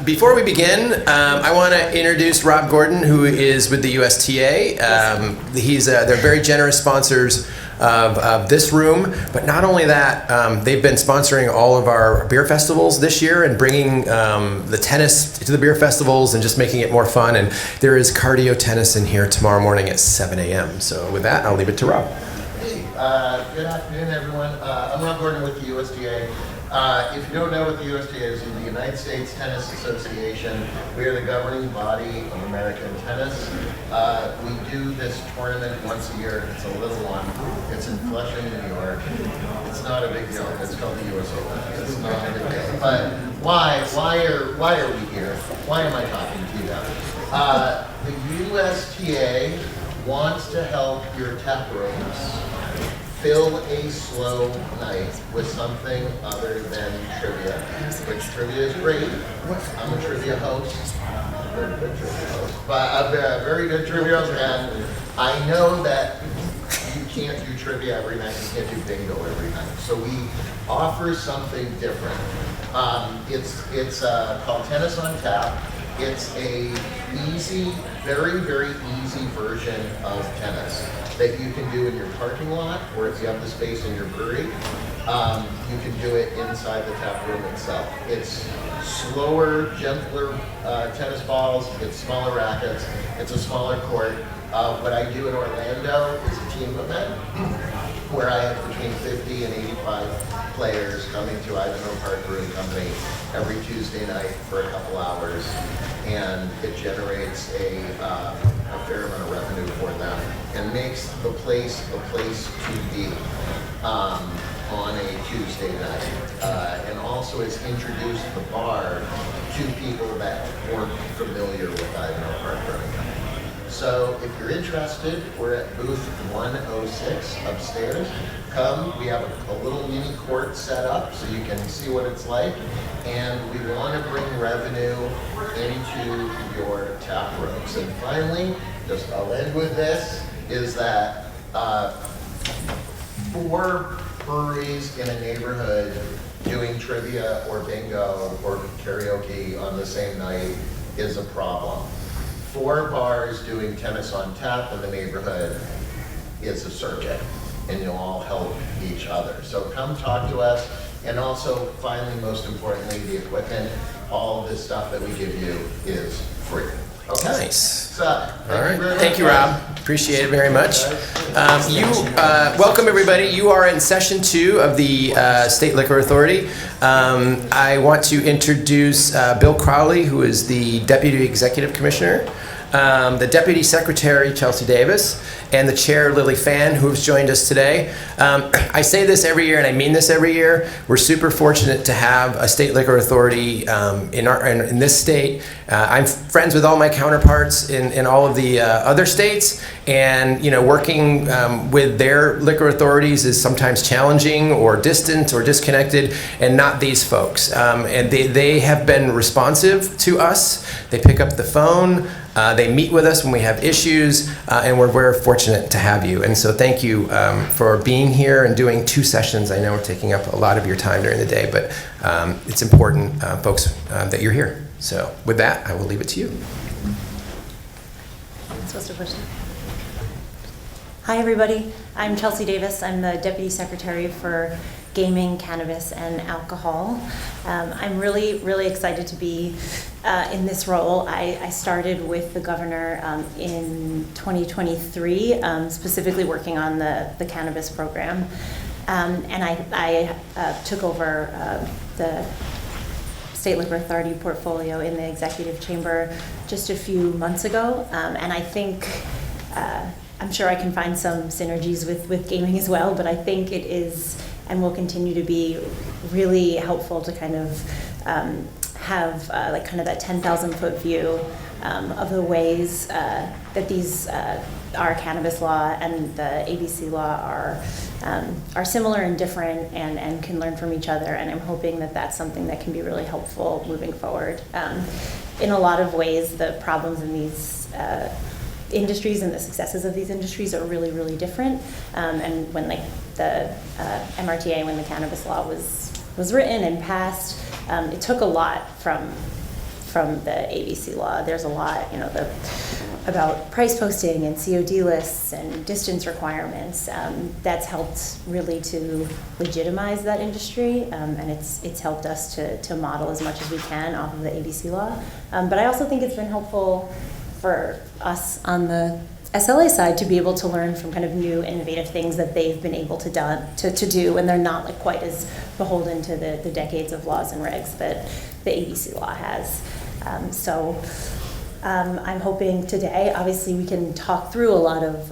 Before we begin, I want to introduce Rob Gordon, who is with the USTA. They're very generous sponsors of this room, but not only that, they've been sponsoring all of our beer festivals this year and bringing the tennis to the beer festivals and just making it more fun. And there is cardio tennis in here tomorrow morning at 7 a.m. So with that, I'll leave it to Rob. Hey, good afternoon, everyone. I'm Rob Gordon with the USTA. If you don't know what the USTA is, the United States Tennis Association. We are the governing body of American tennis. We do this tournament once a year. It's a little one. It's in Flushing, New York. It's not a big deal. It's called the US Open. It's not a big deal. But why are we here? Why am I talking to you now? The USTA wants to help your tap rooms fill a slow night with something other than trivia, which trivia is great. I'm a trivia host, very good trivia host, but I'm a very good trivia host, and I know that you can't do trivia every night, you can't do bingo every night, so we offer something different. It's called Tennis on Tap. It's a easy, very, very easy version of tennis that you can do in your parking lot, or if you have the space in your brewery, you can do it inside the tap room itself. It's slower, gentler tennis balls, it's smaller rackets, it's a smaller court. What I do in Orlando is a team event where I have between 50 and 85 players coming to Ivanhoe Park Brewing Company every Tuesday night for a couple hours, and it generates a fair amount of revenue for them and makes the place a place to be on a Tuesday night, and also has introduced the bar to people that weren't familiar with Ivanhoe Park Brewing Company. So if you're interested, we're at booth 106 upstairs. Come, we have a little mini court set up so you can see what it's like. And we want to bring revenue into your tap rooms. And finally, just I'll end with this, is that 4 breweries in a neighborhood doing trivia or bingo or karaoke on the same night is a problem. 4 bars doing tennis on tap in the neighborhood is a circuit, and you'll all help each other. So come talk to us, and also, finally, most importantly, the equipment, all of this stuff that we give you is free. Okay. Nice. So, all right. Thank you, Rob. Appreciate it very much. Welcome, everybody. You are in session 2 of the State Liquor Authority. I want to introduce Bill Crowley, who is the Deputy Executive Commissioner, the Deputy Secretary, Chelsea Davis, and the Chair, Lily Fan, who has joined us today. I say this every year, and I mean this every year. We're super fortunate to have a state liquor authority in this state. I'm friends with all my counterparts in all of the other states, and working with their liquor authorities is sometimes challenging or distant or disconnected, and not these folks. And they have been responsive to us. They pick up the phone. They meet with us when we have issues, and we're very fortunate to have you. And so thank you for being here and doing 2 sessions. I know we're taking up a lot of your time during the day, but it's important, folks, that you're here. So with that, I will leave it to you. Hi, everybody. I'm Chelsea Davis. I'm the Deputy Secretary for Gaming, Cannabis, and Alcohol. I'm really, really excited to be in this role. I started with the governor in 2023, specifically working on the cannabis program. And I took over the State Liquor Authority portfolio in the executive chamber just a few months ago. And I think, I'm sure I can find some synergies with gaming as well, but I think it is and will continue to be really helpful to kind of have like kind of that 10,000 foot view of the ways that these our cannabis law and the ABC law are similar and different, and can learn from each other. And I'm hoping that that's something that can be really helpful moving forward. In a lot of ways, the problems in these industries and the successes of these industries are really, really different. And when like the MRTA, when the cannabis law was written and passed, it took a lot from from the ABC law. There's a lot, about price posting and COD lists and distance requirements. That's helped really to legitimize that industry, and it's helped us to model as much as we can off of the ABC law. But I also think it's been helpful for us on the SLA side to be able to learn from kind of new innovative things that they've been able to do, and they're not like quite as beholden to the decades of laws and regs that the ABC law has. I'm hoping today, obviously, we can talk through a lot of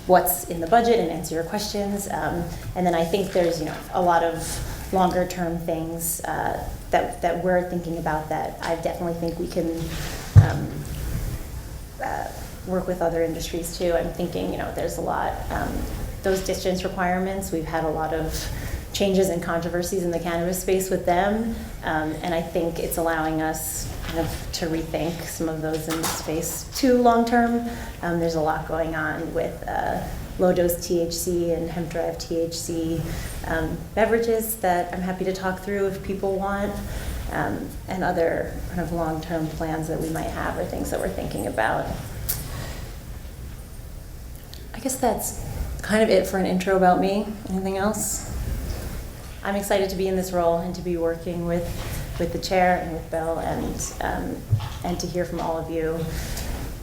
what's in the budget and answer your questions. And then I think there's a lot of longer term things that we're thinking about that I definitely think we can work with other industries too. I'm thinking, there's a lot, those distance requirements, we've had a lot of changes and controversies in the cannabis space with them, and I think it's allowing us kind of to rethink some of those in the space too long term. There's a lot going on with low dose THC and hemp derived THC beverages that I'm happy to talk through if people want, and other kind of long term plans that we might have or things that we're thinking about. I guess that's kind of it for an intro about me. Anything else? I'm excited to be in this role and to be working with the chair and with Bill, and to hear from all of you,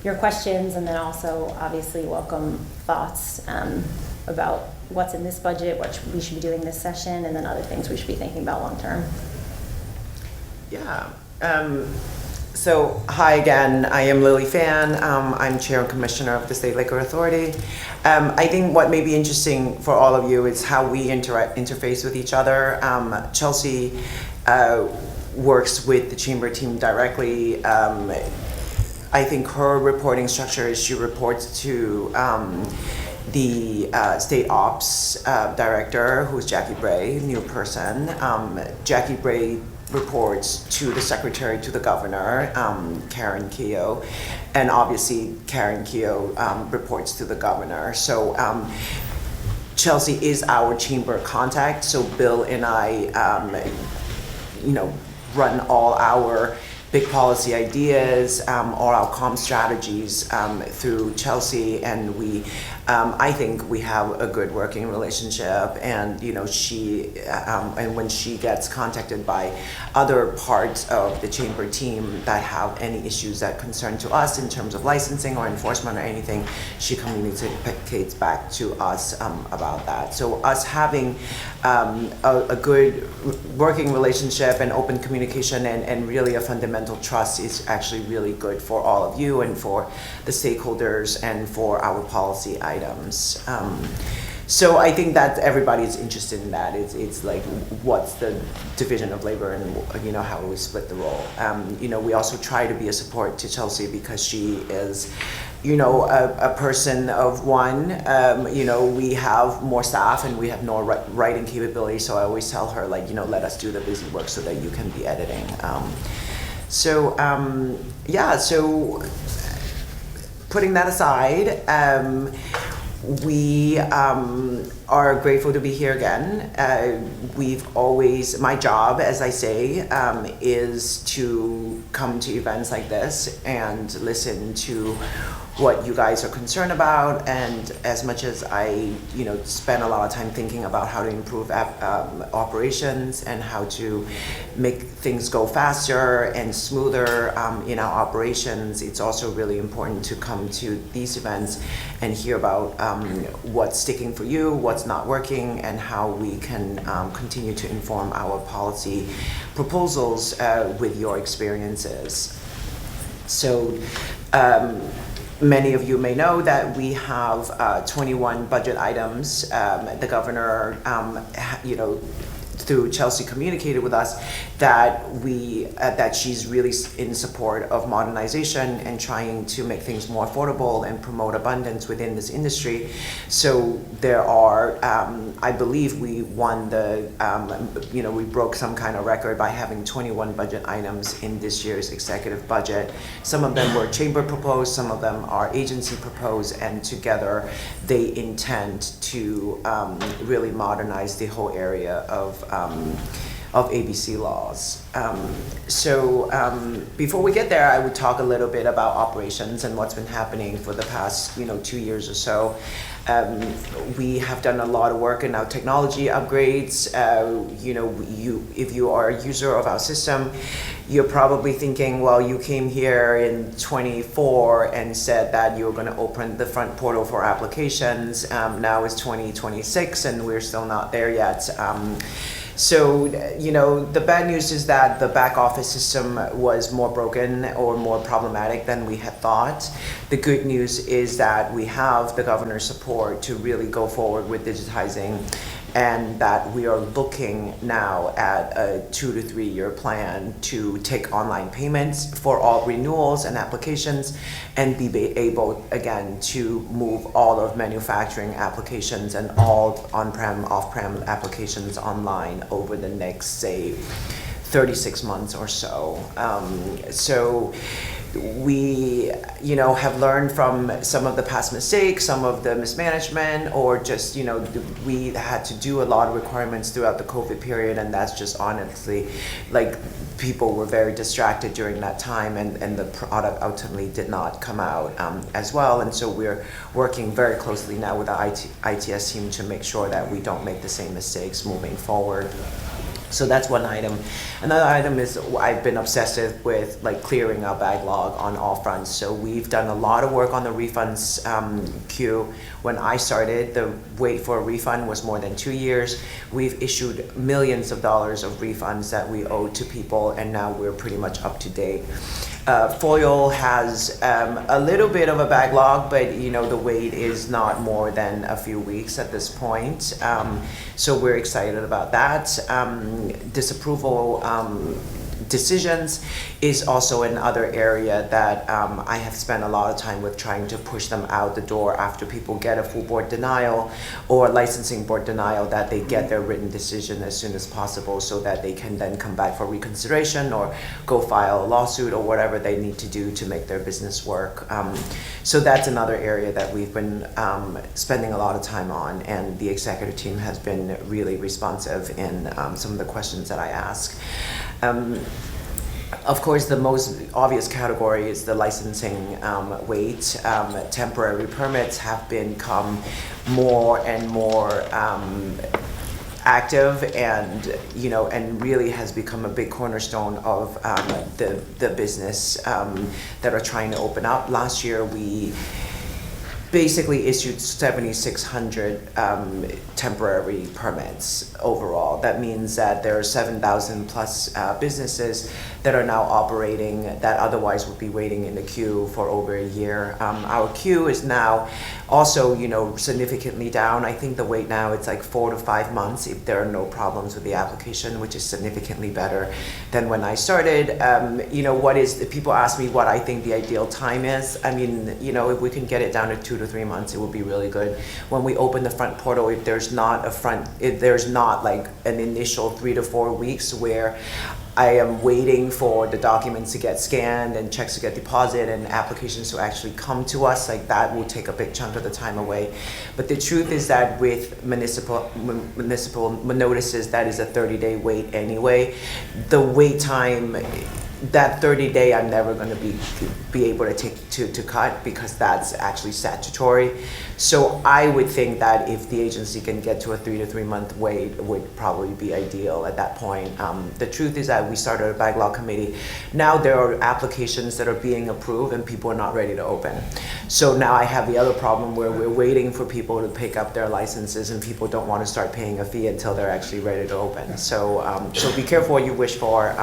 your questions, and then also obviously welcome thoughts about what's in this budget, what we should be doing this session, and then other things we should be thinking about long term. Yeah. So hi again, I am Lily Fan. I'm Chair and Commissioner of the State Liquor Authority. I think what may be interesting for all of you is how we interface with each other. Chelsea works with the Chamber team directly. I think her reporting structure is she reports to the State Ops Director, who's Jackie Bray, new person. Jackie Bray reports to the Secretary to the Governor, Karen Keogh, and obviously Karen Keogh reports to the Governor. So Chelsea is our chamber contact, so Bill and I, run all our big policy ideas, all our comm strategies through Chelsea, and I think we have a good working relationship. And she, and when she gets contacted by other parts of the chamber team that have any issues that concern to us in terms of licensing or enforcement or anything, she communicates back to us about that. So us having a good working relationship and open communication and really a fundamental trust is actually really good for all of you and for the stakeholders and for our policy items. So I think that everybody's interested in that. It's like, what's the division of labor and how do we split the role? We also try to be a support to Chelsea because she is a person of one. We have more staff and we have no writing capability, so I always tell her, let us do the busy work so that you can be editing. So putting that aside, we are grateful to be here again. My job, as I say, is to come to events like this and listen to what you guys are concerned about. And as much as I, spend a lot of time thinking about how to improve operations and how to make things go faster and smoother in our operations, it's also really important to come to these events and hear about what's sticking for you, what's not working, and how we can continue to inform our policy proposals with your experiences. So many of you may know that we have 21 budget items. The governor, through Chelsea communicated with us that she's really in support of modernization and trying to make things more affordable and promote abundance within this industry. So there are, I believe we won we broke some kind of record by having 21 budget items in this year's executive budget. Some of them were chamber proposed, some of them are agency proposed, and together they intend to really modernize the whole area of ABC laws. Before we get there, I would talk a little bit about operations and what's been happening for the past 2 years or so. We have done a lot of work in our technology upgrades. If you are a user of our system, you're probably thinking, well, you came here in 24 and said that you were going to open the front portal for applications. Now it's 2026 and we're still not there yet. The bad news is that the back office system was more broken or more problematic than we had thought. The good news is that we have the governor's support to really go forward with digitizing, and that we are looking now at a 2 to 3 year plan to take online payments for all renewals and applications and be able again to move all of manufacturing applications and all on-prem, off-prem applications online over the next, say, 36 months or so. We have learned from some of the past mistakes, some of the mismanagement, or just we had to do a lot of requirements throughout the COVID period, and that's just honestly, like, people were very distracted during that time, and the product ultimately did not come out as well. And so we're working very closely now with the ITS team to make sure that we don't make the same mistakes moving forward. So that's one item. Another item is I've been obsessive with clearing our backlog on all fronts. So we've done a lot of work on the refunds queue. When I started, the wait for a refund was more than 2 years. We've issued millions of dollars of refunds that we owed to people, and now we're pretty much up to date. Foil has a little bit of a backlog, but the wait is not more than a few weeks at this point. So we're excited about that. Disapproval decisions is also another area that I have spent a lot of time with, trying to push them out the door after people get a full board denial or licensing board denial, that they get their written decision as soon as possible so that they can then come back for reconsideration or go file a lawsuit or whatever they need to do to make their business work. So that's another area that we've been spending a lot of time on, and the executive team has been really responsive in some of the questions that I ask. Of course, the most obvious category is the licensing wait. Temporary permits have become more and more active, and really has become a big cornerstone of the business that are trying to open up. Last year, we basically issued 7,600 temporary permits overall. That means that there are 7,000 plus businesses that are now operating that otherwise would be waiting in the queue for over a year. Our queue is now also, significantly down. I think the wait now, it's like 4 to 5 months if there are no problems with the application, which is significantly better than when I started. People ask me what I think the ideal time is. I mean, if we can get it down to 2 to 3 months, it would be really good. When we open the front portal, if there's not like an initial 3 to 4 weeks where I am waiting for the documents to get scanned and checks to get deposited and applications to actually come to us, like that will take a big chunk of the time away. But the truth is that with municipal notices, that is a 30-day wait anyway. The wait time, that 30-day, I'm never going to be able to take to cut, because that's actually statutory. So I would think that if the agency can get to a 3 to 3 month wait, it would probably be ideal at that point. The truth is that we started a backlog committee. Now there are applications that are being approved and people are not ready to open. So now I have the other problem where we're waiting for people to pick up their licenses, and people don't want to start paying a fee until they're actually ready to open. So be careful what you wish for.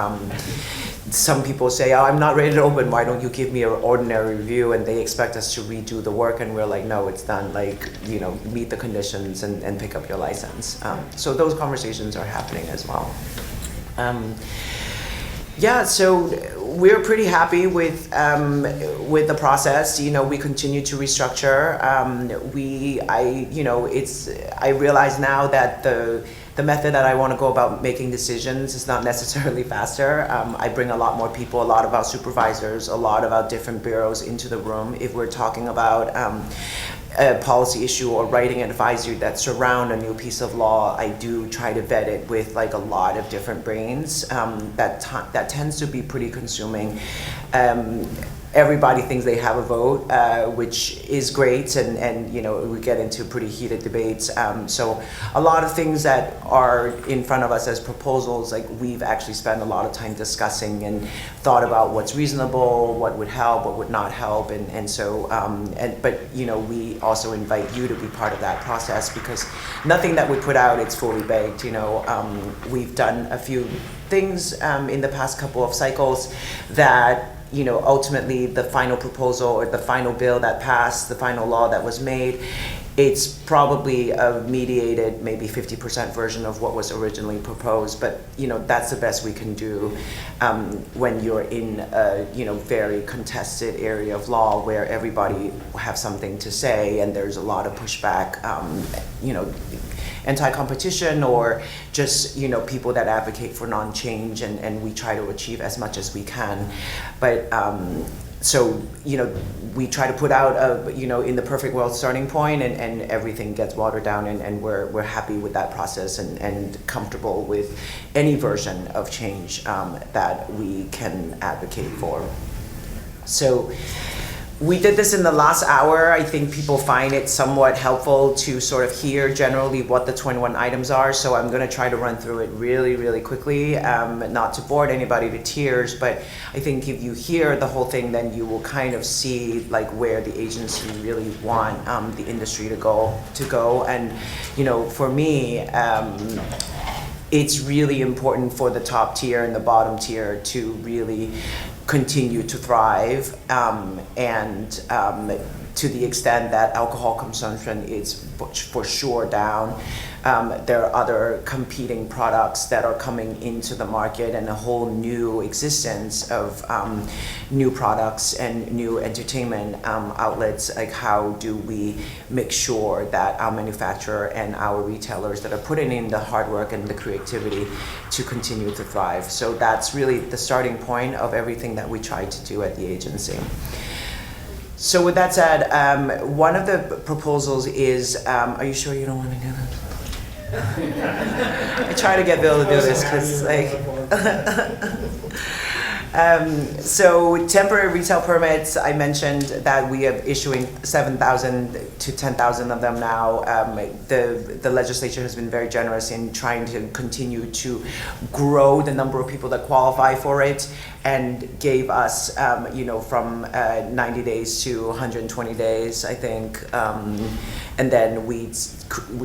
Some people say, oh, I'm not ready to open, why don't you give me an ordinary review? And they expect us to redo the work, and we're like, no, it's done. Meet the conditions and pick up your license. So those conversations are happening as well. So we're pretty happy with the process. We continue to restructure. I realize now that the method that I want to go about making decisions is not necessarily faster. I bring a lot more people, a lot of our supervisors, a lot of our different bureaus into the room. If we're talking about a policy issue or writing an advisory that surround a new piece of law, I do try to vet it with like a lot of different brains. That tends to be pretty consuming. Everybody thinks they have a vote, which is great, and you know, we get into pretty heated debates. So a lot of things that are in front of us as proposals, like we've actually spent a lot of time discussing and thought about what's reasonable, what would help, what would not help, but you know, we also invite you to be part of that process, because nothing that we put out, it's fully baked. You know, we've done a few things in the past couple of cycles that, you know, ultimately the final proposal or the final bill that passed, the final law that was made, it's probably a mediated, maybe 50% version of what was originally proposed. But, you know, that's the best we can do when you're in a, you know, very contested area of law where everybody have something to say and there's a lot of pushback, you know, anti-competition or just, you know, people that advocate for non-change, and we try to achieve as much as we can. But so, you know, we try to put out a, you know, in the perfect world starting point, and everything gets watered down, and we're happy with that process and comfortable with any version of change that we can advocate for. So we did this in the last hour. I think people find it somewhat helpful to sort of hear generally what the 21 items are. So I'm going to try to run through it really, really quickly, not to bore anybody to tears. But I think if you hear the whole thing, then you will kind of see like where the agency really want the industry to go. And, you know, for me, it's really important for the top tier and the bottom tier to really continue to thrive, and to the extent that alcohol consumption is for sure down. There are other competing products that are coming into the market, and a whole new existence of new products and new entertainment outlets. Like, how do we make sure that our manufacturer and our retailers that are putting in the hard work and the creativity to continue to thrive? So that's really the starting point of everything that we try to do at the agency. So with that said, one of the proposals is, are you sure you don't want to do that? I try to get Bill to do this because, like, so temporary retail permits, I mentioned that we are issuing 7,000 to 10,000 of them now. The legislature has been very generous in trying to continue to grow the number of people that qualify for it, and gave us, you know, from 90 days to 120 days, I think. And then we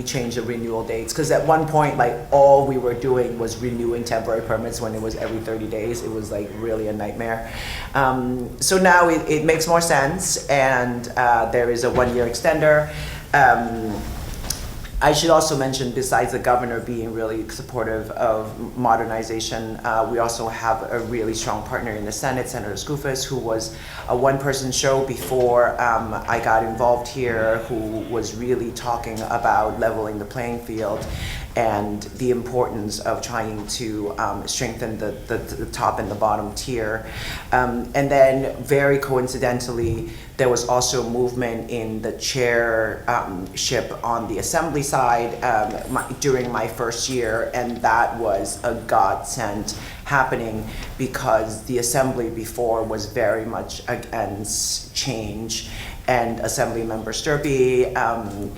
changed the renewal dates, because at one point, like, all we were doing was renewing temporary permits when it was every 30 days. It was like really a nightmare. So now it makes more sense, and there is a 1-year extender. I should also mention, besides the governor being really supportive of modernization, we also have a really strong partner in the Senate, Senator Skoufis, who was a one-person show before I got involved here, who was really talking about leveling the playing field and the importance of trying to strengthen the top and the bottom tier. And then, very coincidentally, there was also movement in the chairship on the assembly side during my first year, and that was a godsend happening, because the assembly before was very much against change. And Assemblymember Sturpey,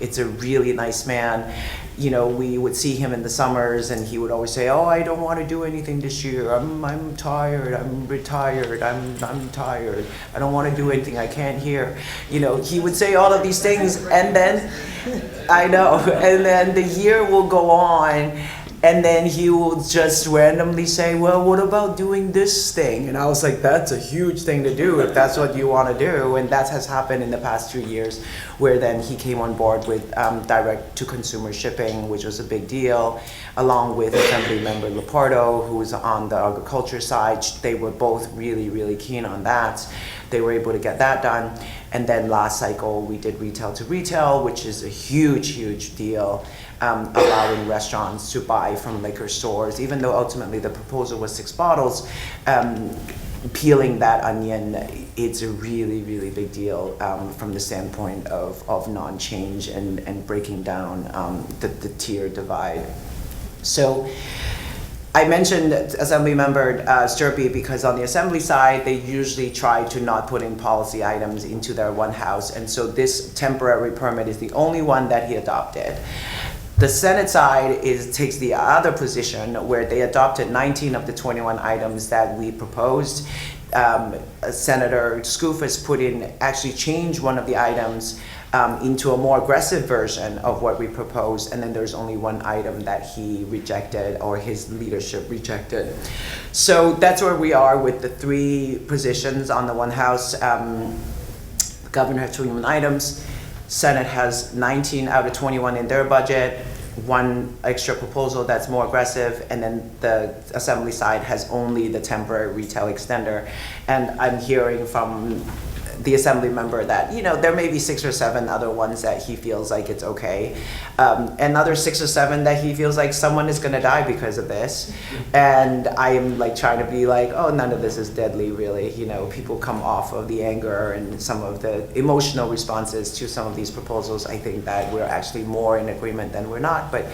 it's a really nice man. You know, we would see him in the summers, and he would always say, "Oh, I don't want to do anything this year. I'm tired. I'm retired. I'm tired. I don't want to do anything. I can't hear." You know, he would say all of these things, and then I know, and then the year will go on. And then he will just randomly say, "Well, what about doing this thing?" And I was like, that's a huge thing to do if that's what you want to do. And that has happened in the past 2 years, where then he came on board with direct-to-consumer shipping, which was a big deal, along with Assemblymember Lepardo, who was on the agriculture side. They were both really, really keen on that. They were able to get that done. And then last cycle, we did retail to retail, which is a huge, huge deal. Allowing restaurants to buy from liquor stores, even though ultimately the proposal was 6 bottles. peeling that onion, it's a really, really big deal from the standpoint of non-change and breaking down the tier divide. So I mentioned Assemblymember Sturpey because on the Assembly side, they usually try to not put in policy items into their one house, and so this temporary permit is the only one that he adopted. The Senate side takes the other position where they adopted 19 of the 21 items that we proposed. Senator Skoufis actually changed one of the items into a more aggressive version of what we proposed, and then there's only one item that he rejected, or his leadership rejected. So that's where we are with the 3 positions on the one house. The governor has 21 items. Senate has 19 out of 21 in their budget, 1 extra proposal that's more aggressive, and then the Assembly side has only the temporary retail extender. And I'm hearing from the Assembly member that, there may be 6 or 7 other ones that he feels like it's okay. Another 6 or 7 that he feels like someone is gonna die because of this. And I am trying to be oh, none of this is deadly really. People come off of the anger and some of the emotional responses to some of these proposals. I think that we're actually more in agreement than we're not, but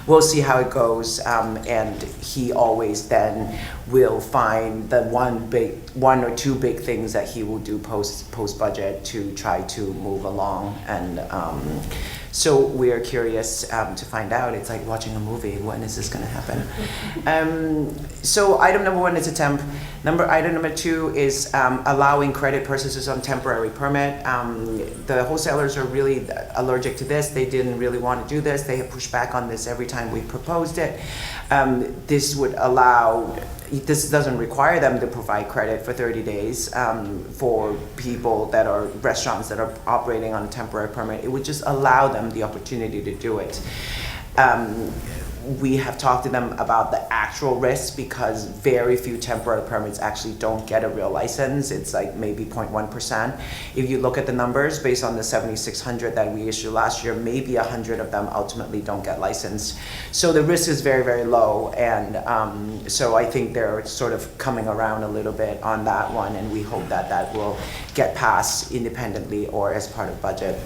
we'll see how it goes. And he always then will find the 1 or 2 big things that he will do post budget to try to move along. And so we're curious to find out. It's like watching a movie. When is this going to happen? So item number 1 is a temp. Item number 2 is allowing credit purchases on temporary permit. The wholesalers are really allergic to this. They didn't really want to do this. They have pushed back on this every time we proposed it. This doesn't require them to provide credit for 30 days for people that are restaurants that are operating on a temporary permit. It would just allow them the opportunity to do it. We have talked to them about the actual risks because very few temporary permits actually don't get a real license. It's maybe 0.1%. If you look at the numbers based on the 7,600 that we issued last year, maybe 100 of them ultimately don't get licensed. So the risk is very, very low. And so I think they're sort of coming around a little bit on that one, and we hope that that will get passed independently or as part of budget.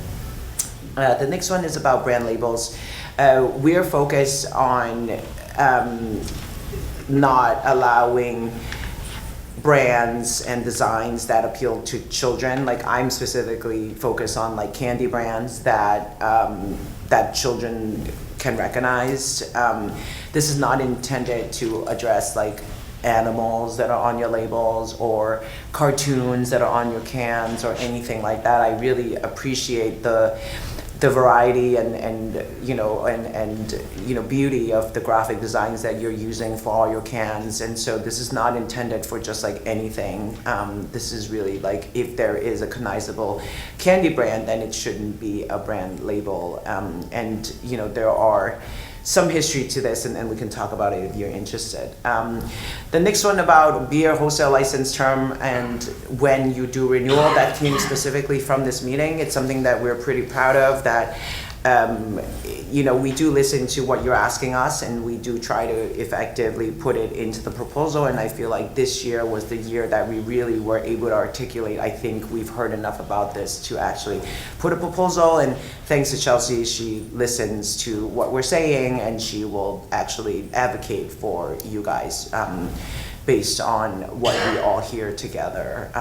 The next one is about brand labels. We're focused on not allowing brands and designs that appeal to children. I'm specifically focused on candy brands that that children can recognize. This is not intended to address animals that are on your labels or cartoons that are on your cans or anything like that. I really appreciate the variety and beauty of the graphic designs that you're using for all your cans. And so this is not intended for just anything. This is really if there is a recognizable candy brand, then it shouldn't be a brand label. And there are some history to this, and we can talk about it if you're interested. The next one about beer wholesale license term and when you do renewal, that came specifically from this meeting. It's something that we're pretty proud of, that we do listen to what you're asking us, and we do try to effectively put it into the proposal. And I feel like this year was the year that we really were able to articulate. I think we've heard enough about this to actually put a proposal. And thanks to Chelsea, she listens to what we're saying, and she will actually advocate for you guys based on what we all hear together.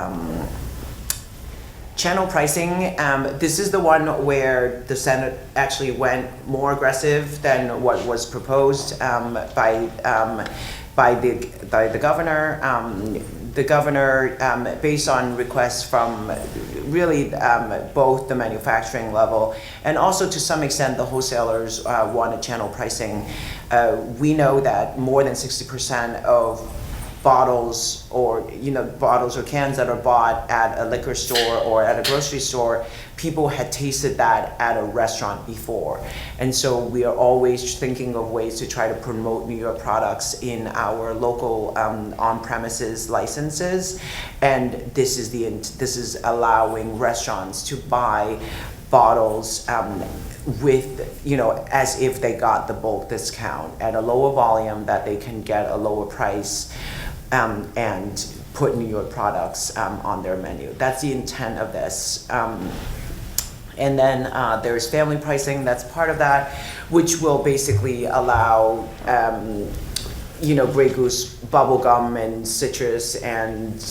Channel pricing, this is the one where the Senate actually went more aggressive than what was proposed by the governor. The governor, based on requests from really both the manufacturing level and also to some extent the wholesalers wanted channel pricing. We know that more than 60% of bottles or cans that are bought at a liquor store or at a grocery store, people had tasted that at a restaurant before. And so we are always thinking of ways to try to promote New York products in our local on-premises licenses. And this is allowing restaurants to buy bottles with, as if they got the bulk discount at a lower volume, that they can get a lower price and put New York products on their menu. That's the intent of this. And then there's family pricing, that's part of that, which will basically allow Grey Goose bubblegum and citrus and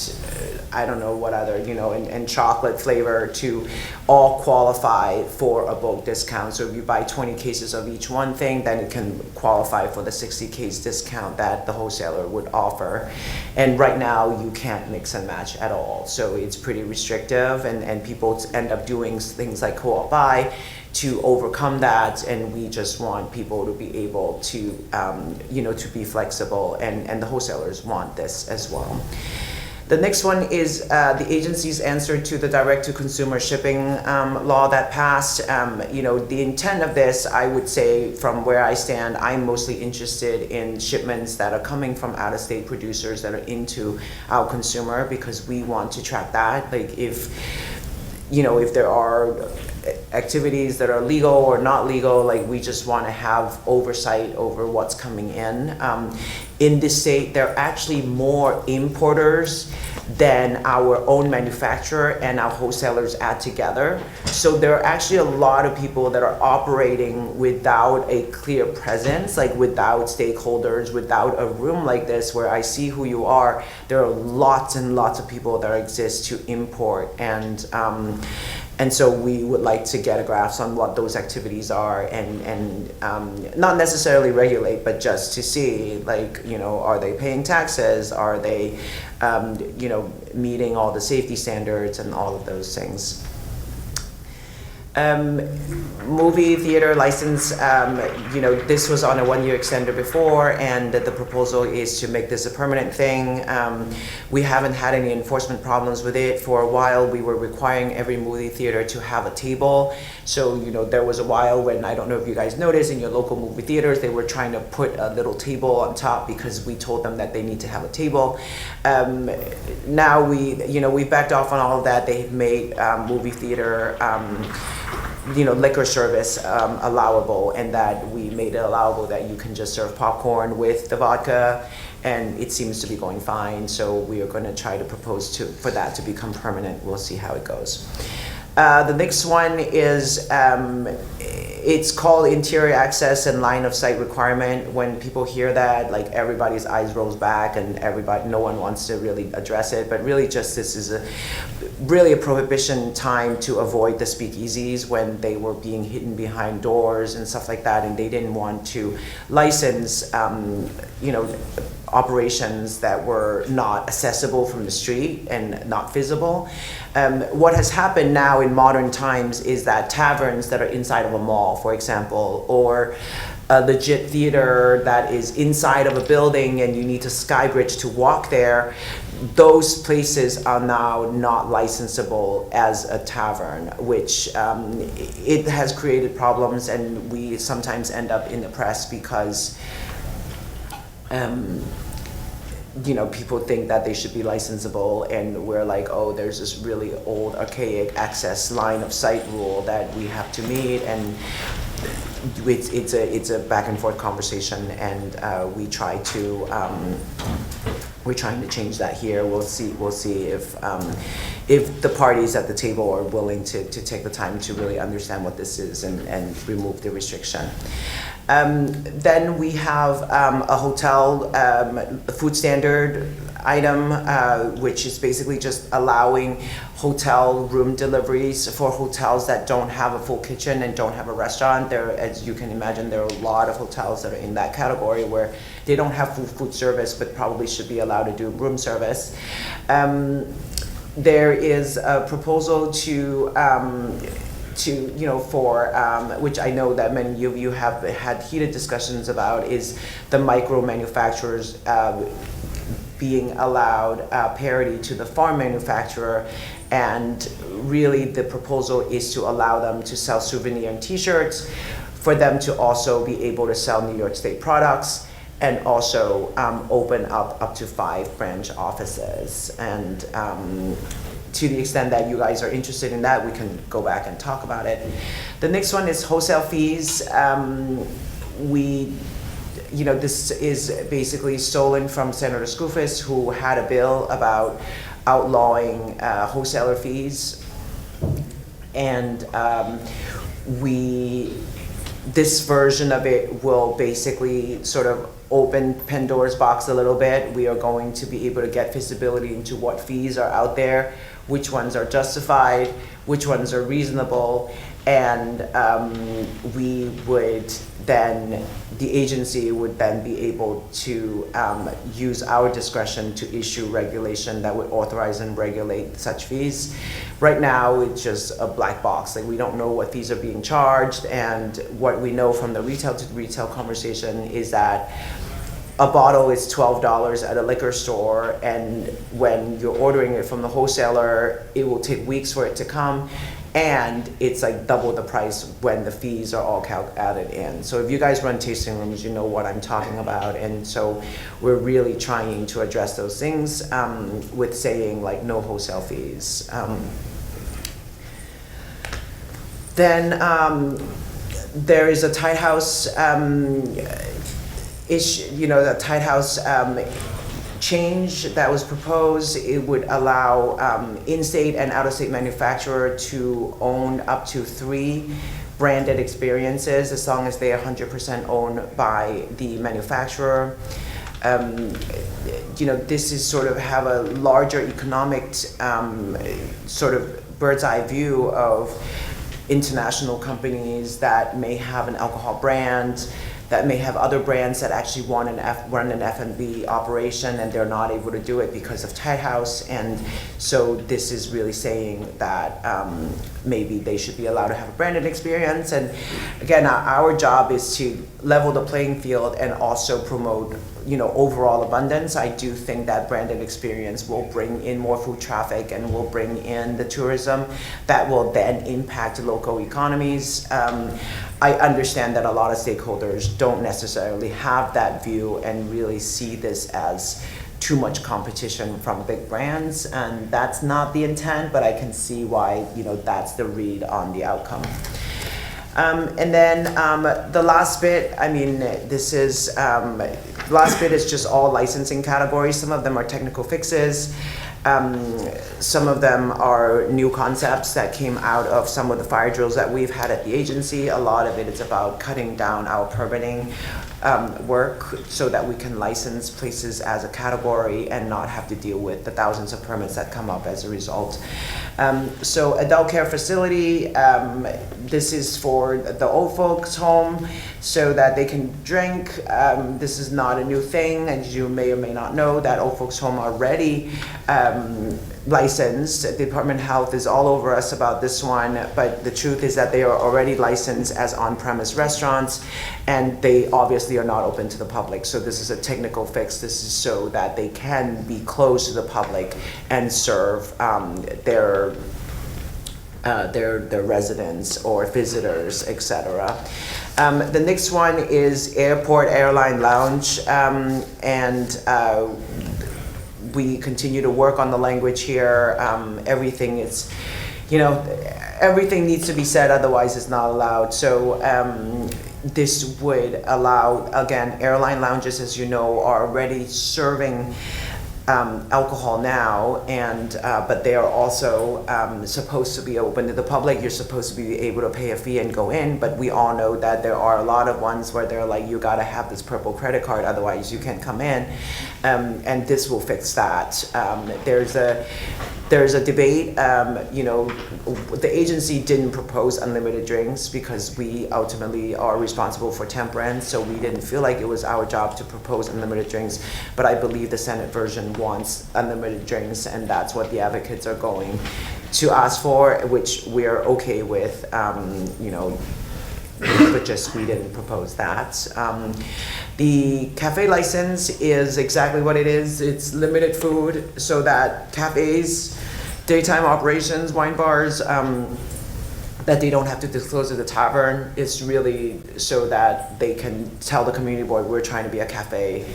I don't know what other, and chocolate flavor to all qualify for a bulk discount. So if you buy 20 cases of each one thing, then it can qualify for the 60 case discount that the wholesaler would offer. And right now you can't mix and match at all. So it's pretty restrictive and people end up doing things like co-op buy to overcome that, and we just want people to be able to, to be flexible, and the wholesalers want this as well. The next one is the agency's answer to the direct-to-consumer shipping law that passed. The intent of this, I would say, from where I stand, I'm mostly interested in shipments that are coming from out-of-state producers that are into our consumer, because we want to track that. Like if there are activities that are legal or not legal, like we just want to have oversight over what's coming in. In this state, there are actually more importers than our own manufacturer and our wholesalers add together. So there are actually a lot of people that are operating without a clear presence, like without stakeholders, without a room like this where I see who you are. There are lots and lots of people that exist to import, and so we would like to get a grasp on what those activities are and not necessarily regulate, but just to see, like, are they paying taxes? Are they, meeting all the safety standards and all of those things? Movie theater license, this was on a 1-year extender before, and the proposal is to make this a permanent thing. We haven't had any enforcement problems with it. For a while, we were requiring every movie theater to have a table. So, there was a while when, I don't know if you guys noticed, in your local movie theaters, they were trying to put a little table on top because we told them that they need to have a table. Now we backed off on all of that. They've made movie theater liquor service allowable, and that we made it allowable that you can just serve popcorn with the vodka, and it seems to be going fine. So we are going to try to propose for that to become permanent. We'll see how it goes. The next one is it's called interior access and line of sight requirement. When people hear that, like, everybody's eyes rolls back and no one wants to really address it, but really just this is really a prohibition time to avoid the speakeasies when they were being hidden behind doors and stuff like that, and they didn't want to license operations that were not accessible from the street and not visible. What has happened now in modern times is that taverns that are inside of a mall, for example, or a legit theater that is inside of a building and you need to skybridge to walk there, those places are now not licensable as a tavern, which it has created problems, and we sometimes end up in the press because people think that they should be licensable, and we're like, oh, there's this really old archaic access line of sight rule that we have to meet, and it's a back and forth conversation, and we're trying to change that here. We'll see if the parties at the table are willing to take the time to really understand what this is and remove the restriction. Then we have a hotel food standard item, which is basically just allowing hotel room deliveries for hotels that don't have a full kitchen and don't have a restaurant. There, as you can imagine, there are a lot of hotels that are in that category where they don't have food service, but probably should be allowed to do room service. There is a proposal which I know that many of you have had heated discussions about, is the micro manufacturers being allowed parity to the farm manufacturer, and really the proposal is to allow them to sell souvenir and t-shirts, for them to also be able to sell New York State products, and also open up to 5 branch offices. And to the extent that you guys are interested in that, we can go back and talk about it. The next one is wholesale fees. We this is basically stolen from Senator Skoufis, who had a bill about outlawing wholesaler fees. And this version of it will basically sort of open Pandora's box a little bit. We are going to be able to get visibility into what fees are out there, which ones are justified, which ones are reasonable, and the agency would then be able to use our discretion to issue regulation that would authorize and regulate such fees. Right now, it's just a black box. Like, we don't know what fees are being charged, and what we know from the retail to retail conversation is that a bottle is $12 at a liquor store, and when you're ordering it from the wholesaler, it will take weeks for it to come, and it's like double the price when the fees are all added in. So if you guys run tasting rooms, you know what I'm talking about. And so we're really trying to address those things with saying like no wholesale fees. Then there is a tight house issue, the tight house change that was proposed. It would allow in-state and out-of-state manufacturer to own up to 3 branded experiences as long as they are 100% owned by the manufacturer. This is sort of have a larger economic sort of bird's eye view of international companies that may have an alcohol brand, that may have other brands that actually run an F&B operation, and they're not able to do it because of tight house. And so this is really saying that maybe they should be allowed to have a branded experience. And again, our job is to level the playing field and also promote overall abundance. I do think that branded experience will bring in more food traffic and will bring in the tourism that will then impact local economies. I understand that a lot of stakeholders don't necessarily have that view and really see this as too much competition from big brands, and that's not the intent, but I can see why that's the read on the outcome. And then the last bit, last bit is just all licensing categories. Some of them are technical fixes. Some of them are new concepts that came out of some of the fire drills that we've had at the agency. A lot of it is about cutting down our permitting work so that we can license places as a category and not have to deal with the thousands of permits that come up as a result. So adult care facility, this is for the old folks home so that they can drink. This is not a new thing, and you may or may not know that old folks home are already licensed. The Department of Health is all over us about this one, but the truth is that they are already licensed as on-premise restaurants, and they obviously are not open to the public. So this is a technical fix. This is so that they can be closed to the public and serve their residents or visitors, etc. The next one is airport airline lounge, and we continue to work on the language here. Everything is, everything needs to be said, otherwise it's not allowed. So this would allow, again, airline lounges, as you know, are already serving alcohol now, and but they are also supposed to be open to the public. You're supposed to be able to pay a fee and go in, but we all know that there are a lot of ones where they're like, you gotta have this purple credit card, otherwise you can't come in, and this will fix that. There's a debate. The agency didn't propose unlimited drinks because we ultimately are responsible for temperance, so we didn't feel like it was our job to propose unlimited drinks, but I believe the Senate version wants unlimited drinks, and that's what the advocates are going to ask for, which we're okay with, but just we didn't propose that. The cafe license is exactly what it is. It's limited food so that cafes, daytime operations, wine bars, that they don't have to disclose to the tavern. It's really so that they can tell the community board, we're trying to be a cafe,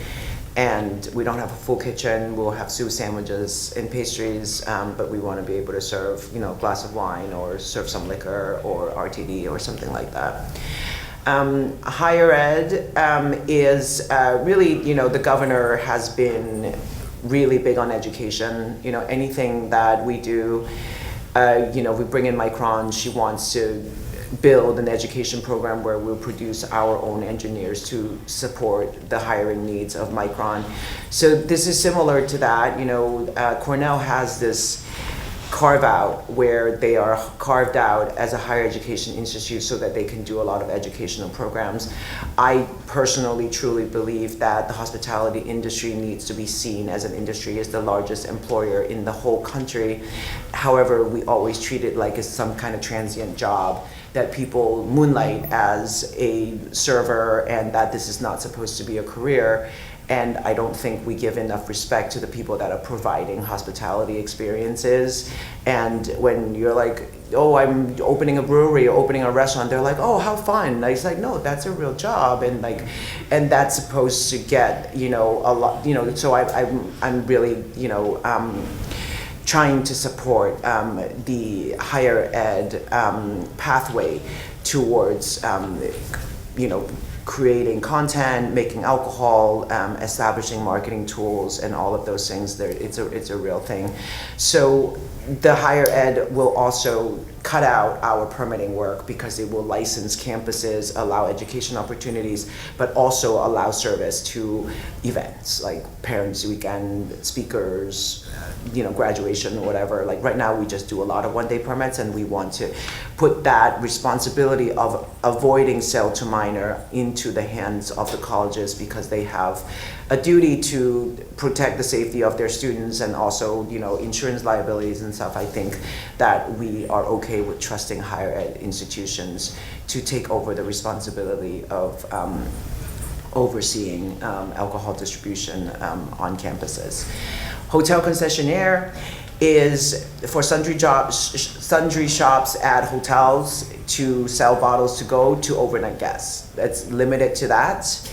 and we don't have a full kitchen. We'll have soup, sandwiches, and pastries, but we want to be able to serve, a glass of wine or serve some liquor or RTD or something like that. Higher ed is really, the governor has been really big on education. Anything that we do, we bring in Micron, she wants to build an education program where we'll produce our own engineers to support the hiring needs of Micron. So this is similar to that. Cornell has this carve out where they are carved out as a higher education institute so that they can do a lot of educational programs. I personally truly believe that the hospitality industry needs to be seen as an industry as the largest employer in the whole country. However, we always treat it like it's some kind of transient job, that people moonlight as a server and that this is not supposed to be a career. And I don't think we give enough respect to the people that are providing hospitality experiences. And when you're like, oh, I'm opening a brewery or opening a restaurant, they're like, oh, how fun. It's like, no, that's a real job. And that's supposed to get, a lot, so I'm really, trying to support the higher ed pathway towards, creating content, making alcohol, establishing marketing tools, and all of those things. It's a real thing. So the higher ed will also cut out our permitting work because it will license campuses, allow education opportunities, but also allow service to events like Parents Weekend, speakers, graduation or whatever. Like right now we just do a lot of one-day permits, and we want to put that responsibility of avoiding sale to minor into the hands of the colleges, because they have a duty to protect the safety of their students and also, insurance liabilities and stuff. I think that we are okay with trusting higher ed institutions to take over the responsibility of overseeing alcohol distribution on campuses. Hotel concessionaire is for sundry shops at hotels to sell bottles to go to overnight guests. That's limited to that.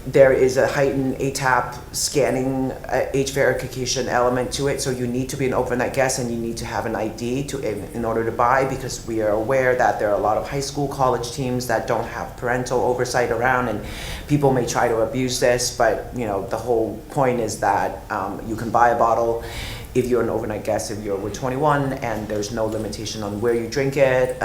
There is a heightened ATAP scanning age verification element to it, so you need to be an overnight guest and you need to have an ID in order to buy, because we are aware that there are a lot of high school, college teams that don't have parental oversight around, and people may try to abuse this, but the whole point is that you can buy a bottle if you're an overnight guest, if you're over 21, and there's no limitation on where you drink it,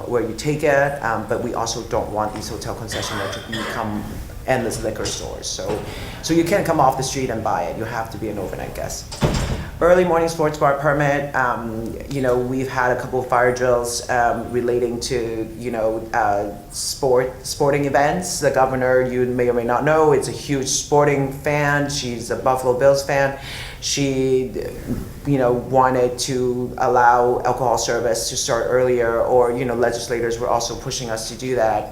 where you take it, but we also don't want these hotel concessionaires to become endless liquor stores. So you can't come off the street and buy it. You have to be an overnight guest. Early morning sports bar permit. We've had a couple of fire drills relating to sporting events. The governor, you may or may not know, is a huge sporting fan. She's a Buffalo Bills fan. She, wanted to allow alcohol service to start earlier, or, legislators were also pushing us to do that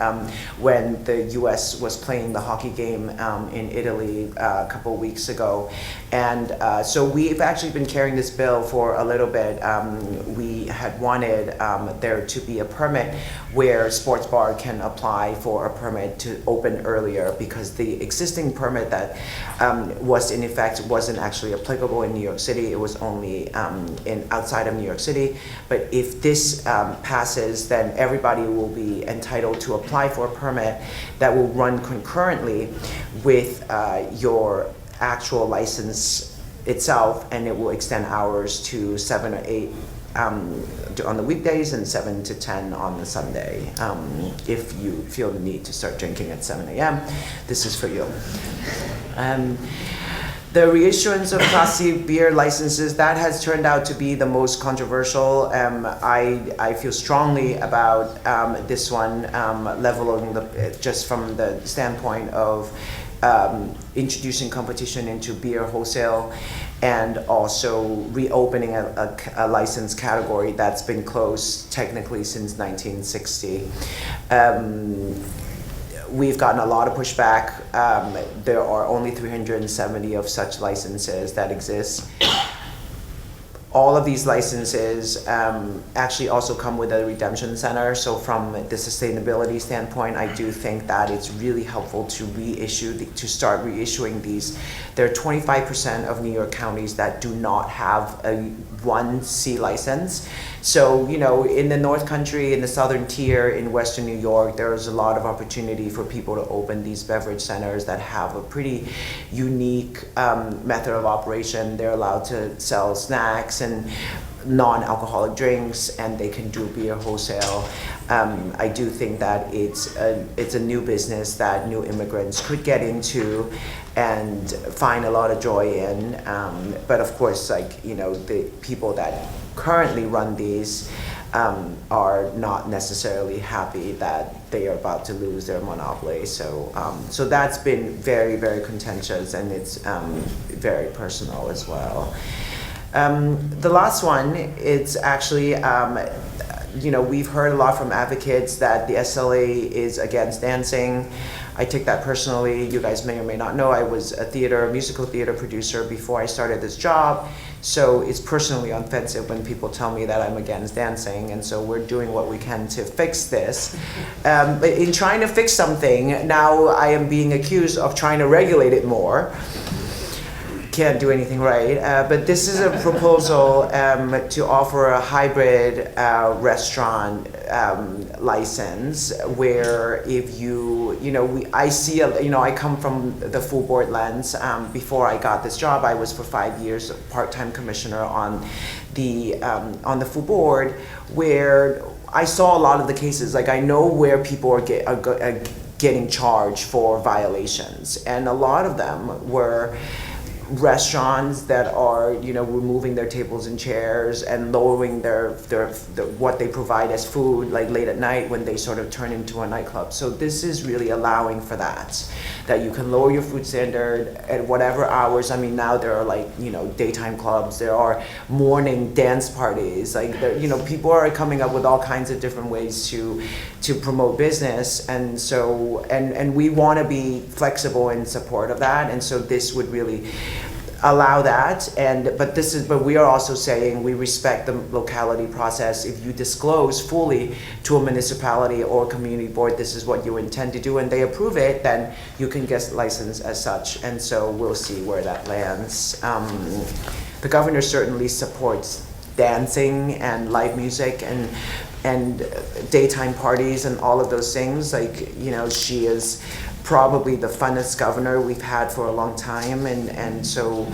when the U.S. was playing the hockey game in Italy a couple of weeks ago. And so we've actually been carrying this bill for a little bit. We had wanted there to be a permit where a sports bar can apply for a permit to open earlier, because the existing permit that was in effect wasn't actually applicable in New York City. It was only outside of New York City. But if this passes, then everybody will be entitled to apply for a permit that will run concurrently with your actual license itself, and it will extend hours to 7 or 8 on the weekdays and 7 to 10 on the Sunday. If you feel the need to start drinking at 7 a.m., this is for you. The reissuance of Class C beer licenses, that has turned out to be the most controversial. I feel strongly about this one, leveling just from the standpoint of introducing competition into beer wholesale, and also reopening a license category that's been closed technically since 1960. We've gotten a lot of pushback. There are only 370 of such licenses that exist. all of these licenses actually also come with a redemption center. So from the sustainability standpoint, I do think that it's really helpful to start reissuing these. There are 25% of New York counties that do not have a 1C license. So, you know, in the North Country, in the Southern Tier, in Western New York, there's a lot of opportunity for people to open these beverage centers that have a pretty unique method of operation. They're allowed to sell snacks and non-alcoholic drinks, and they can do beer wholesale. I do think that it's a new business that new immigrants could get into and find a lot of joy in. But of course, like, you know, the people that currently run these are not necessarily happy that they are about to lose their monopoly. So that's been very, very contentious, and it's very personal as well. The last one, it's actually, you know, we've heard a lot from advocates that the SLA is against dancing. I take that personally. You guys may or may not know I was a musical theater producer before I started this job. So it's personally offensive when people tell me that I'm against dancing, and so we're doing what we can to fix this. But in trying to fix something, now I am being accused of trying to regulate it more. Can't do anything right, but this is a proposal to offer a hybrid restaurant license, where if I come from the full board lens. Before I got this job, I was for 5 years a part-time commissioner on the full board, where I saw a lot of the cases. Like, I know where people are getting charged for violations, and a lot of them were restaurants that are, you know, removing their tables and chairs and lowering their what they provide as food, like late at night when they sort of turn into a nightclub. So this is really allowing for that you can lower your food standard at whatever hours. I mean, now there are, like, you know, daytime clubs, there are morning dance parties, like, you know, people are coming up with all kinds of different ways to promote business, and so and we want to be flexible in support of that, and so this would really allow that. But we are also saying we respect the locality process. If you disclose fully to a municipality or community board this is what you intend to do, and they approve it, then you can get licensed as such. And so we'll see where that lands. The governor certainly supports dancing and live music and daytime parties and all of those things. Like, you know, she is probably the funnest governor we've had for a long time, and so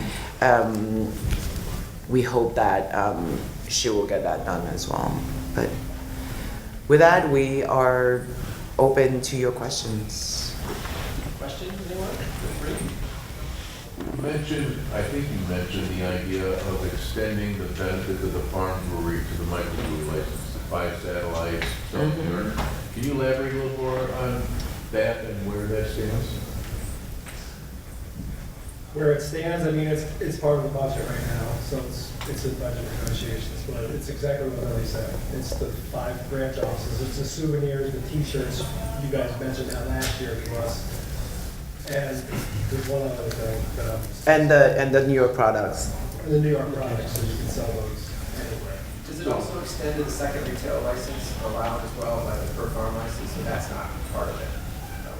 we hope that she will get that done as well. But with that, we are open to your questions. Questions, anyone? Feel free. I think you mentioned the idea of extending the benefit of the farm brewery to the microbrew license, the 5 satellites, something. Can you elaborate a little more on that and where that stands? Where it stands, I mean, it's part of the budget right now, so it's in budget negotiations, but it's exactly what Ellie said. It's the 5 branch offices, it's the souvenirs, the t-shirts, you guys mentioned that last year to us. And there's one other thing that And the New York products. the New York products, so you can sell those anywhere. Does it also extend to the second retail license allowed as well by the per farm license, so that's not part of it?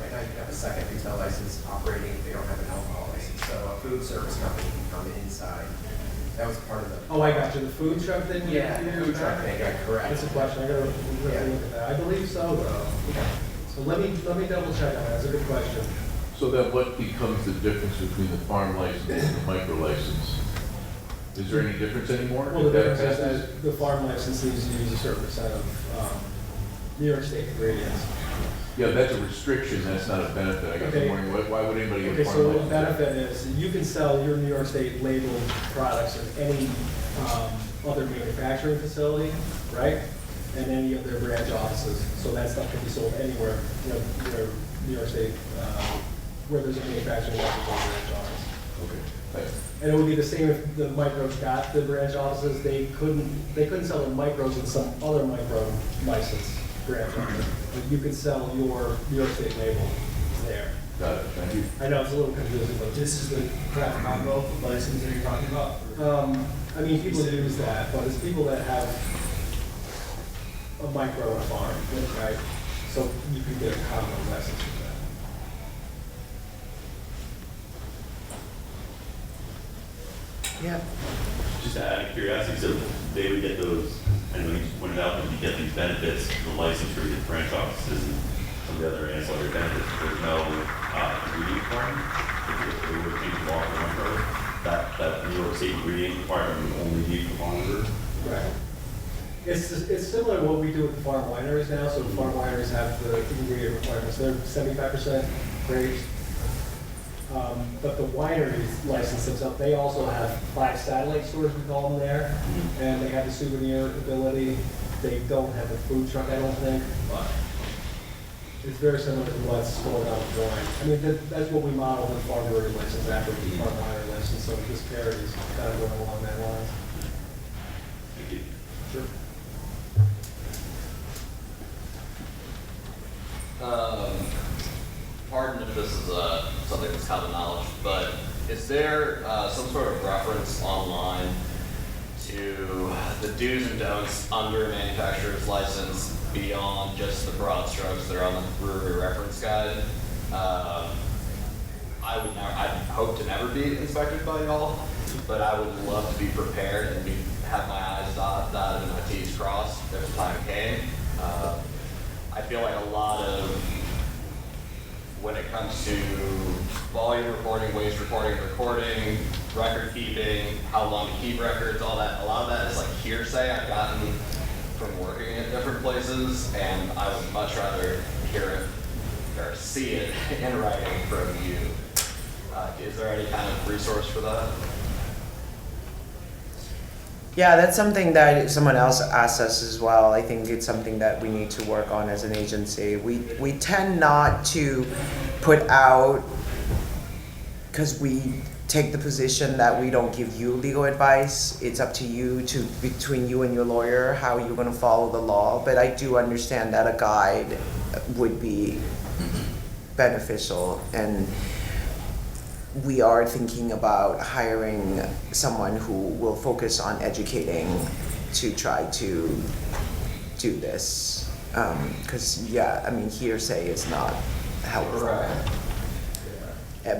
Right now you can have a second retail license operating if they don't have an alcohol license, so a food service company can come inside. That was part of the. Oh, I got you, the food truck thing? Yeah, the food truck thing, yeah, correct. That's a question, I gotta look at that. I believe so, though. So let me double check on that, that's a good question. So then what becomes the difference between the farm license and the micro license? Is there any difference anymore? Well, the If that difference is passes? that the farm license needs to use a certain percent of New York State ingredients. Yeah, that's a restriction, that's not a benefit. I guess Okay. I'm wondering, why would anybody get Okay, a farm so the license? benefit is you can sell your New York State labeled products in any other manufacturing facility, right? And any of their branch offices. So that stuff can be sold anywhere, you know, where New York State, where there's a manufacturing license or branch office. Okay, thanks. And it would be the same if the micros got the branch offices. They couldn't sell the micros in some other micro license branch office. But you could sell your New York State label there. Got it, thank you. I know it's a little confusing, but This is the craft combo license that you're talking about? I mean, people use that, but it's people that have a micro farm, right? So you could get a common license for that. Yeah. Just out of curiosity, so they would get those, and when you pointed out that you get these benefits, the licensure, you get branch offices and some of the other ancillary benefits, there's no ingredient requirement. If they were changing law for one road, that New York State ingredient requirement would only be for farmers. Right. It's similar to what we do with the farm wineries now. So the farm wineries have the ingredient requirements. They're 75% grapes. But the wineries license themselves, they also have 5 satellite stores, we call them there. And they have the souvenir ability. They don't have a food truck, I don't think. But it's very similar to what's going on with wine. I mean, that's what we modeled the farm brewery license after the farm winery license. So this parity is kind of going along that line. Thank you. Sure. Pardon if this is something that's common knowledge, but is there some sort of reference online to the do's and don'ts under a manufacturer's license beyond just the broad strokes that are on the brewery reference guide? I'd hope to never be inspected by y'all, but I would love to be prepared and have my I's dotted and my T's crossed if the time came. I feel like a lot of, when it comes to volume reporting, waste reporting, recording, record keeping, how long to keep records, all that, a lot of that is like hearsay I've gotten from working at different places, and I would much rather hear it or see it in writing from you. Is there any kind of resource for that? Yeah, that's something that someone else asked us as well. I think it's something that we need to work on as an agency. We tend not to put out, because we take the position that we don't give you legal advice. It's up to you between you and your lawyer, how you're gonna follow the law. But I do understand that a guide would be beneficial, and we are thinking about hiring someone who will focus on educating to try to do this. Because, yeah, I mean, hearsay is not helpful. Right.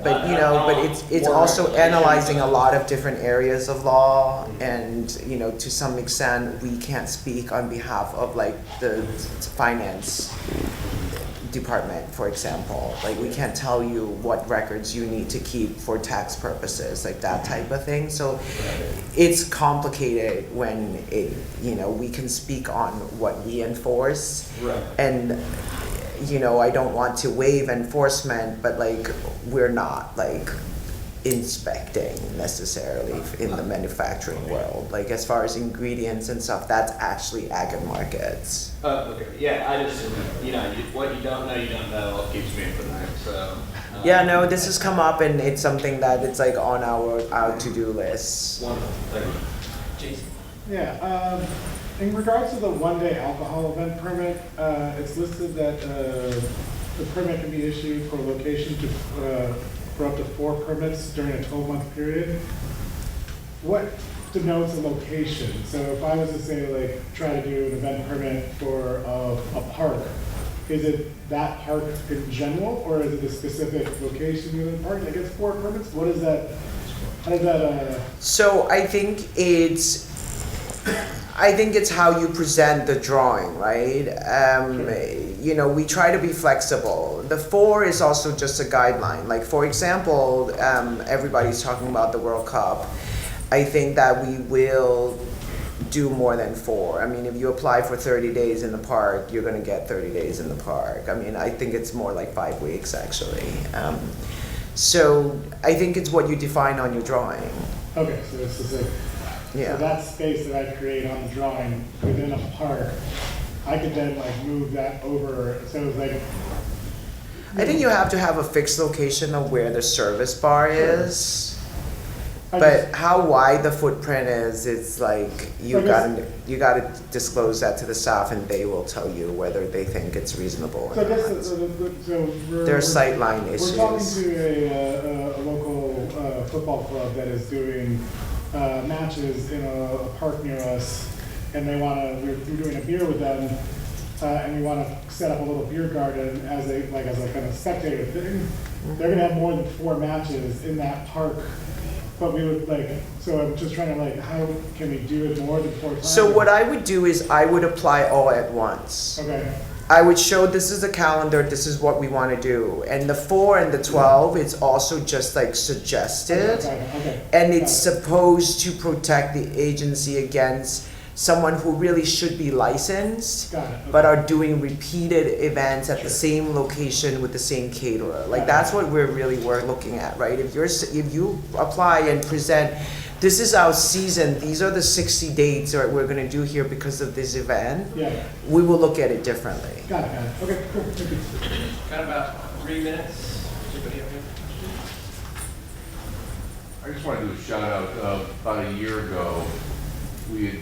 But, you know, but it's also analyzing a lot of different areas of law, and, you know, to some extent, we can't speak on behalf of, like, the finance department, for example. Like, we can't tell you what records you need to keep for tax purposes, like that type of thing. So it's complicated when you know, we can speak on what we enforce. Right. And, you know, I don't want to waive enforcement, but like, we're not like inspecting necessarily in the manufacturing world. Like, as far as ingredients and stuff, that's actually ag markets. Okay. Yeah, I just, you know, what you don't know keeps me up at night, so. Yeah, no, this has come up, and it's something that it's like on our to-do list. Wonderful, thank you. Jason? Yeah, in regards to the one-day alcohol event permit, it's listed that the permit can be issued for location for up to 4 permits during a 12-month period. What denotes a location? So if I was to say, like, try to do an event permit for a park, is it that park in general, or is it a specific location within the park that gets 4 permits? What is that? How does that? So I think it's how you present the drawing, right? You know, we try to be flexible. The 4 is also just a guideline. Like, for example, everybody's talking about the World Cup. I think that we will do more than 4. I mean, if you apply for 30 days in the park, you're gonna get 30 days in the park. I mean, I think it's more like 5 weeks, actually. So I think it's what you define on your drawing. Okay, so it's just like, Yeah. so that space that I create on the drawing within a park, I could then like move that over, so it's like. I think you have to have a fixed location of where the service bar is. But how wide the footprint is, it's like you gotta disclose that to the staff, and they will tell you whether they think it's reasonable So or I guess, not. there are sightline We're talking issues. to a local football club that is doing matches in a park near us, and we're doing a beer with them, and we want to set up a little beer garden as a kind of spectator thing. They're gonna have more than 4 matches in that park, but we would so I'm just trying to how can we do it more than 4 times? So what I would do is I would apply all at once. Okay, I would show this is a calendar, this is what we want to do. And the 4 and the 12, it's also just suggested. okay. And it's Got it. supposed to protect the agency against someone who really should be licensed, Got it, okay. but are doing repeated events at the Sure. same location with the same caterer. Got it. That's what we're looking at, right? If you apply and present, this is our season, these are the 60 dates that we're gonna do here because of this event, Yeah, we will look at it differently. got it. Okay, cool. Thank you. Got about 3 minutes. Anybody have any? I just want to do a shout out. About a year ago, we had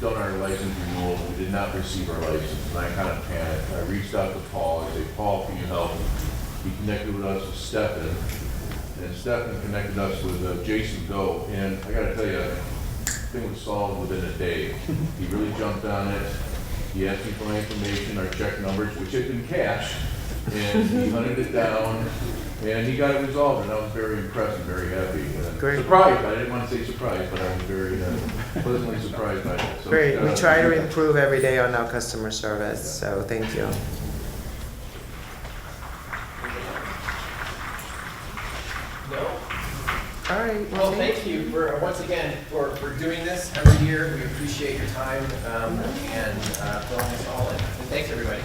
done our license renewal. We did not receive our license, and I kind of panicked. I reached out to Paul. I said, Paul, can you help? He connected with us with Stefan, and Stefan connected us with Jason Go. And I got to tell you, the thing was solved within a day. He really jumped on it. He asked me for my information, our check numbers, which had been cash, and he hunted it down. And he got it resolved, and I was very impressed and very happy. Great. Surprised, I didn't want to say surprised, but I was very pleasantly surprised by it. So, Great, we try to improve every day on our customer service, so thank you. No? All right, Well, thank you for, once again, for doing this every year. We appreciate your time and filling us all in. And thanks, everybody.